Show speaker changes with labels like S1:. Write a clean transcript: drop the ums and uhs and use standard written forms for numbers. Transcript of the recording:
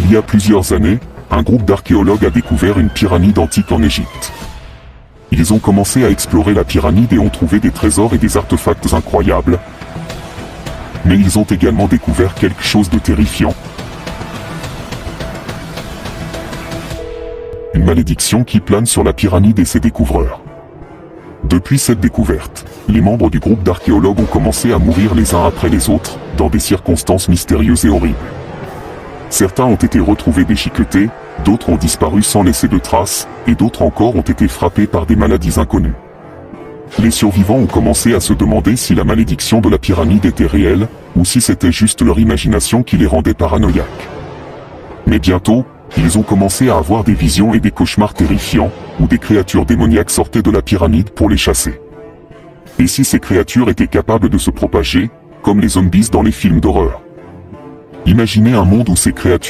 S1: Il y a plusieurs années, un groupe d'archéologues a découvert une pyramide antique en Égypte. Ils ont commencé à explorer la pyramide et ont trouvé des trésors et des artefacts incroyables. Mais ils ont également découvert quelque chose de terrifiant. Une malédiction qui plane sur la pyramide et ses découvreurs. Depuis cette découverte, les membres du groupe d'archéologues ont commencé à mourir les uns après les autres, dans des circonstances mystérieuses et horribles. Certains ont été retrouvés déchiquetés, d'autres ont disparu sans laisser de traces, et d'autres encore ont été frappés par des maladies inconnues. Les survivants ont commencé à se demander si la malédiction de la pyramide était réelle, ou si c'était juste leur imagination qui les rendait paranoïaques. Mais bientôt, ils ont commencé à avoir des visions et des cauchemars terrifiants, où des créatures démoniaques sortaient de la pyramide pour les chasser. Et si ces créatures étaient capables de se propager, comme les zombies dans les films d'horreur? Imaginez un monde où ces créatures